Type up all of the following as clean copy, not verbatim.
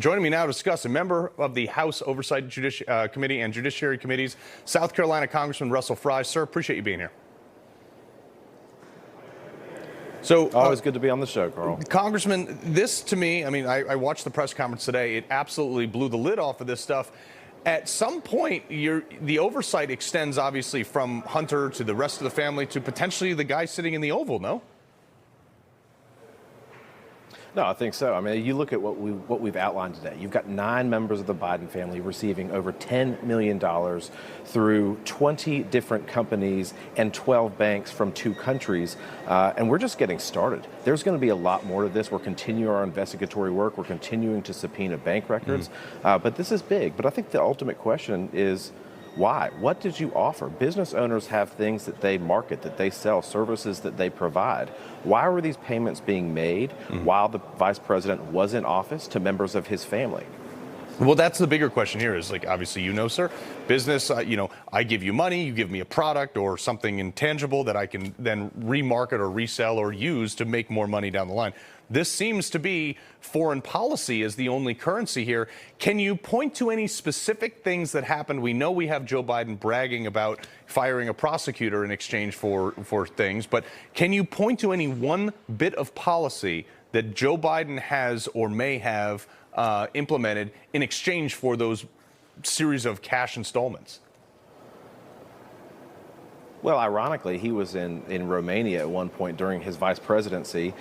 Joining me now to discuss, a member of the House Oversight Committee and Judiciary Committees, South Carolina Congressman Russell Fry. Sir, appreciate you being here. So, always good to be on the show, Carl. Congressman, this to me, I watched the press conference today. It absolutely blew the lid off of this stuff. At some point, the oversight extends, obviously, from Hunter to the rest of the family to potentially the guy sitting in the Oval, no? No, I think so. I mean, you look at what we've outlined today. You've got 9 members of the Biden family receiving over $10 million through 20 different companies and 12 banks from 2 countries. And we're just getting started. There's going to be a lot more to this. We're continuing our investigatory work. We're continuing to subpoena bank records. But this is big. But I think the ultimate question is, why? What did you offer? Business owners have things that they market, that they sell, services that they provide. Why were these payments being made while the vice president was in office to members of his family? Well, that's the bigger question here is, like, obviously, sir, business, I give you money, you give me a product or something intangible that I can then remarket or resell or use to make more money down the line. This seems to be foreign policy as the only currency here. Can you point to any specific things that happened? We know we have Joe Biden bragging about firing a prosecutor in exchange for things, but can you point to any one bit of policy that Joe Biden has or may have implemented in exchange for those series of cash installments? Well, ironically, he was in Romania at one point during his vice presidency,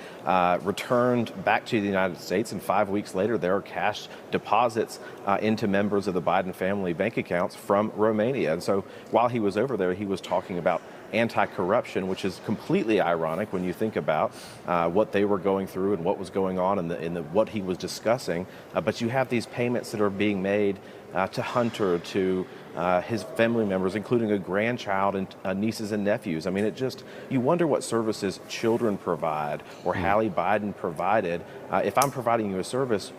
returned back to the United States, and 5 weeks later, there are cash deposits into members of the Biden family bank accounts from Romania. And so while he was over there, he was talking about anti-corruption, which is completely ironic when you think about what they were going through and what was going on in what he was discussing. But you have these payments that are being made to Hunter, to his family members, including a grandchild and nieces and nephews. I mean, you wonder what services children provide or Hallie Biden provided. If I'm providing you a service,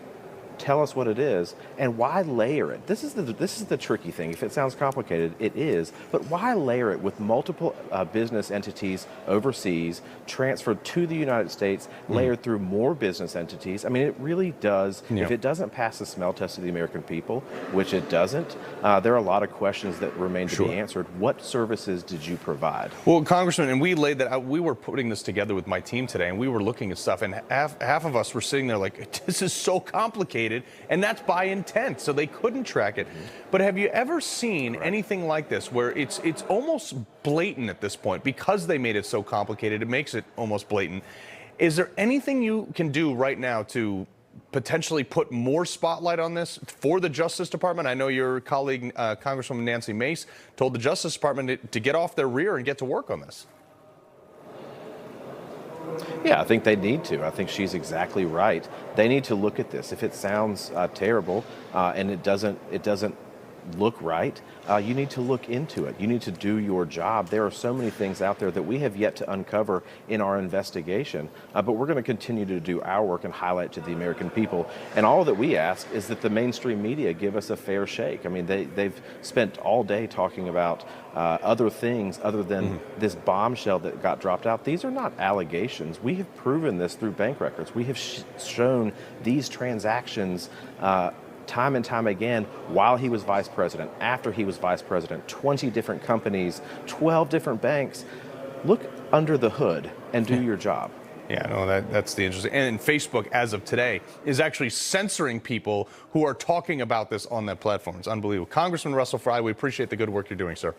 tell us what it is, and why layer it? This is the tricky thing. If it sounds complicated, it is, but why layer it with multiple business entities overseas, transferred to the United States, layered through more business entities? I mean, it really does. Yeah. If it doesn't pass the smell test of the American people, which it doesn't, there are a lot of questions that remain to be answered. What services did you provide? Well, Congressman, and we laid that out. We were putting this together with my team today, and we were looking at stuff, and half of us were sitting there like, this is so complicated. And that's by intent, so they couldn't track it. But have you ever seen anything like this where it's almost blatant at this point? Because they made it so complicated, it makes it almost blatant. Is there anything you can do right now to potentially put more spotlight on this for the Justice Department? I know your colleague, Congresswoman Nancy Mace, told the Justice Department to get off their rear and get to work on this. Yeah, I think they need to. I think she's exactly right. They need to look at this. If it sounds terrible and it doesn't look right, you need to look into it. You need to do your job. There are so many things out there that we have yet to uncover in our investigation, but we're going to continue to do our work and highlight to the American people. And all that we ask is that the mainstream media give us a fair shake. I mean, they've spent all day talking about other things other than this bombshell that got dropped out. These are not allegations. We have proven this through bank records. We have shown these transactions time and time again while he was vice president, after he was vice president, 20 different companies, 12 different banks. Look under the hood and do your job. Yeah, no, that's the interesting. And Facebook, as of today, is actually censoring people who are talking about this on that platform. It's unbelievable. Congressman Russell Fry, we appreciate the good work you're doing, sir.